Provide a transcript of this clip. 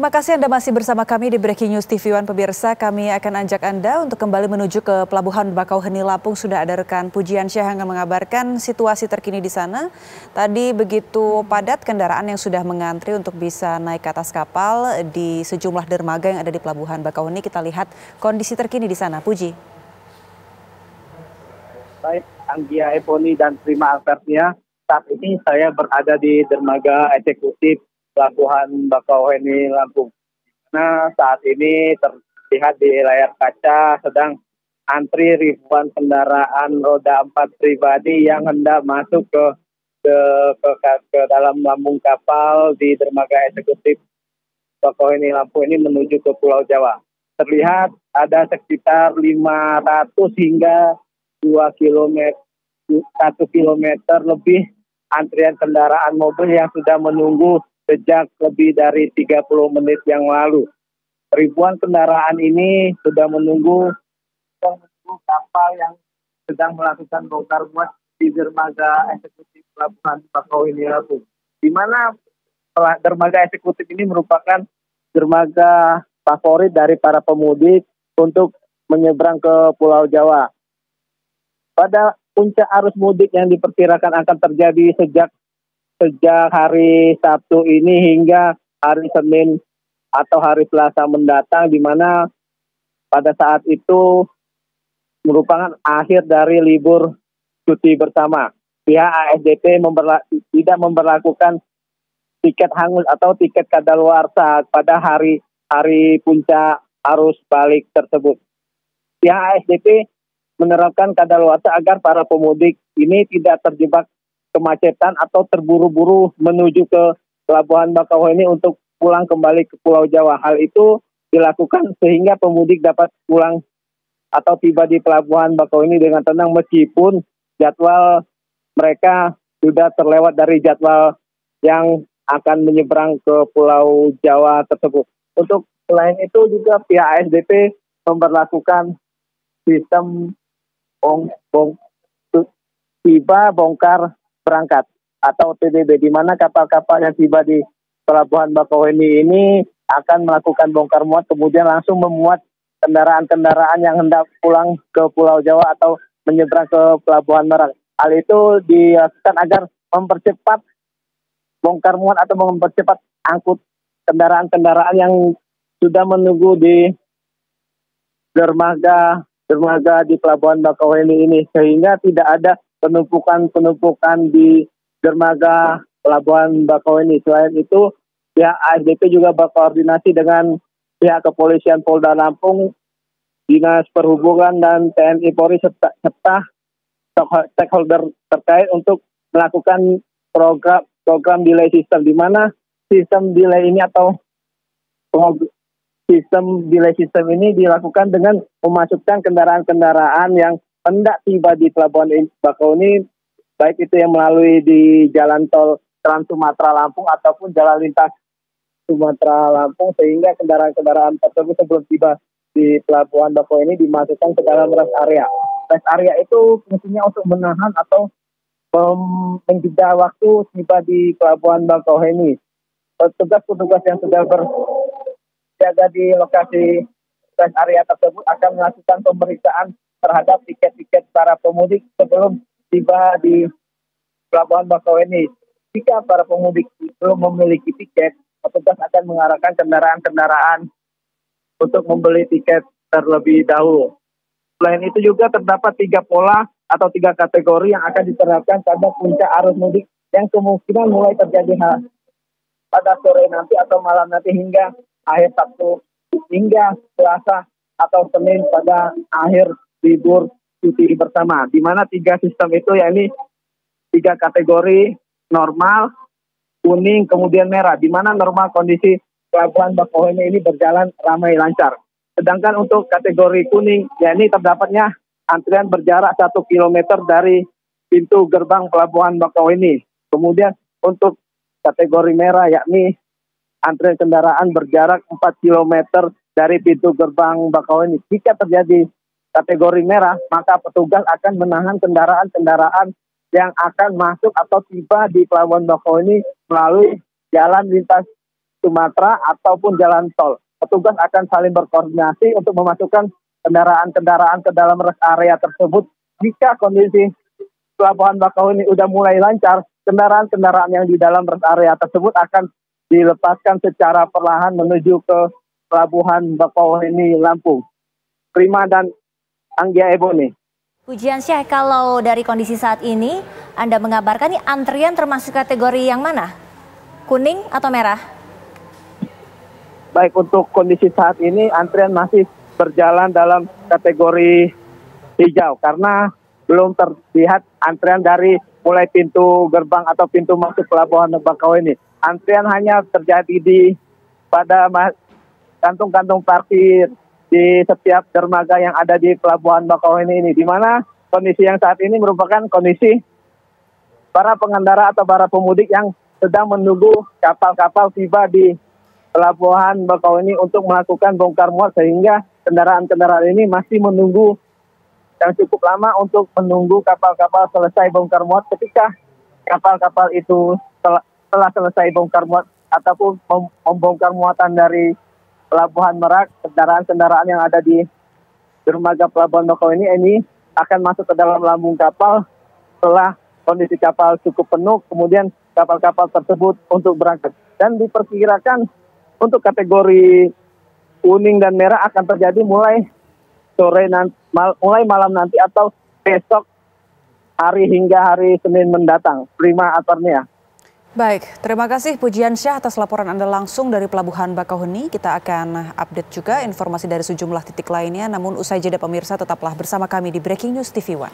Terima kasih Anda masih bersama kami di Breaking News TV One pemirsa. Kami akan ajak Anda untuk kembali menuju ke Pelabuhan Bakauheni Lampung. Sudah ada rekan Pujian Syah yang mengabarkan situasi terkini di sana. Tadi begitu padat kendaraan yang sudah mengantri untuk bisa naik ke atas kapal di sejumlah dermaga yang ada di Pelabuhan Bakauheni. Kita lihat kondisi terkini di sana. Puji. Baik, Anggia Eponi dan Prima Albertia. Saat ini saya berada di dermaga eksekutif Pelabuhan Bakauheni Lampung. Nah, saat ini terlihat di layar kaca sedang antri ribuan kendaraan roda 4 pribadi yang hendak masuk ke dalam lambung kapal di dermaga eksekutif Bakauheni Lampung ini menuju ke Pulau Jawa. Terlihat ada sekitar 500 hingga 2 km, 1 kilometer lebih antrian kendaraan mobil yang sudah menunggu sejak lebih dari 30 menit yang lalu. Ribuan kendaraan ini sudah menunggu kapal yang sedang melakukan bongkar muat di dermaga eksekutif Pelabuhan Bakauheni Lampung. Di mana dermaga eksekutif ini merupakan dermaga favorit dari para pemudik untuk menyeberang ke Pulau Jawa. Pada puncak arus mudik yang diperkirakan akan terjadi sejak hari Sabtu ini hingga hari Senin atau hari Selasa mendatang, di mana pada saat itu merupakan akhir dari libur cuti bersama. Pihak ASDP tidak memberlakukan tiket hangus atau tiket kadaluarsa pada hari puncak arus balik tersebut. Pihak ASDP menerapkan kadaluarsa agar para pemudik ini tidak terjebak kemacetan atau terburu-buru menuju ke Pelabuhan Bakauheni untuk pulang kembali ke Pulau Jawa. Hal itu dilakukan sehingga pemudik dapat pulang atau tiba di Pelabuhan Bakauheni dengan tenang meskipun jadwal mereka sudah terlewat dari jadwal yang akan menyeberang ke Pulau Jawa tersebut. Untuk selain itu juga pihak ASDP memberlakukan sistem tiba bongkar berangkat atau TBB, di mana kapal-kapal yang tiba di Pelabuhan Bakauheni ini akan melakukan bongkar muat kemudian langsung memuat kendaraan-kendaraan yang hendak pulang ke Pulau Jawa atau menyeberang ke Pelabuhan Merak. Hal itu dilakukan agar mempercepat bongkar muat atau mempercepat angkut kendaraan-kendaraan yang sudah menunggu di dermaga di Pelabuhan Bakauheni ini, sehingga tidak ada penumpukan di dermaga Pelabuhan Bakauheni. Selain itu, pihak ASDP juga berkoordinasi dengan pihak kepolisian Polda Lampung, Dinas Perhubungan dan TNI Polri serta stakeholder terkait untuk melakukan program delay system, di mana sistem delay ini atau sistem delay system ini dilakukan dengan memasukkan kendaraan-kendaraan yang hendak tiba di Pelabuhan Bakauheni, baik itu yang melalui di jalan tol Trans Sumatera Lampung ataupun jalan lintas Sumatera Lampung, sehingga kendaraan-kendaraan tersebut sebelum tiba di Pelabuhan Bakauheni dimasukkan ke dalam rest area. Rest area itu fungsinya untuk menahan atau menjeda waktu tiba di Pelabuhan Bakauheni. Petugas-petugas yang sudah berjaga di lokasi rest area tersebut akan melakukan pemeriksaan terhadap tiket-tiket para pemudik sebelum tiba di Pelabuhan Bakauheni. Jika para pemudik belum memiliki tiket, petugas akan mengarahkan kendaraan-kendaraan untuk membeli tiket terlebih dahulu. Selain itu juga terdapat 3 pola atau 3 kategori yang akan diterapkan pada puncak arus mudik yang kemungkinan mulai terjadi pada sore nanti atau malam nanti hingga akhir Sabtu hingga Selasa atau Senin pada akhir libur cuti bersama, di mana 3 sistem itu yakni 3 kategori: normal, kuning, kemudian merah, di mana normal kondisi Pelabuhan Bakauheni ini berjalan ramai lancar. Sedangkan untuk kategori kuning, yakni terdapatnya antrian berjarak 1 km dari pintu gerbang Pelabuhan Bakauheni. Kemudian untuk kategori merah, yakni antrian kendaraan berjarak 4 km dari pintu gerbang Bakauheni. Jika terjadi kategori merah, maka petugas akan menahan kendaraan-kendaraan yang akan masuk atau tiba di Pelabuhan Bakauheni melalui jalan lintas Sumatera ataupun jalan tol. Petugas akan saling berkoordinasi untuk memasukkan kendaraan-kendaraan ke dalam rest area tersebut. Jika kondisi Pelabuhan Bakauheni sudah mulai lancar, kendaraan-kendaraan yang di dalam rest area tersebut akan dilepaskan secara perlahan menuju ke Pelabuhan Bakauheni Lampung. Prima dan Anggia Ebony. Pujian Syah, kalau dari kondisi saat ini, Anda mengabarkan ini antrian termasuk kategori yang mana? Kuning atau merah? Baik, untuk kondisi saat ini antrian masih berjalan dalam kategori hijau karena belum terlihat antrian dari mulai pintu gerbang atau pintu masuk Pelabuhan Bakauheni. Antrian hanya terjadi pada kantung-kantung parkir di setiap dermaga yang ada di Pelabuhan Bakauheni ini, di mana kondisi yang saat ini merupakan kondisi para pengendara atau para pemudik yang sedang menunggu kapal-kapal tiba di Pelabuhan Bakauheni untuk melakukan bongkar muat, sehingga kendaraan-kendaraan ini masih menunggu yang cukup lama untuk menunggu kapal-kapal selesai bongkar muat. Ketika kapal-kapal itu telah selesai bongkar muat ataupun membongkar muatan dari Pelabuhan Merak, kendaraan-kendaraan yang ada di dermaga Pelabuhan Bakauheni ini akan masuk ke dalam lambung kapal. Setelah kondisi kapal cukup penuh, kemudian kapal-kapal tersebut untuk berangkat. Dan diperkirakan untuk kategori kuning dan merah akan terjadi mulai sore nanti, mulai malam nanti atau besok hari hingga hari Senin mendatang. Prima Atarnia. Baik, terima kasih Pujian Syah atas laporan Anda langsung dari Pelabuhan Bakauheni. Kita akan update juga informasi dari sejumlah titik lainnya. Namun usai jeda pemirsa, tetaplah bersama kami di Breaking News TV One.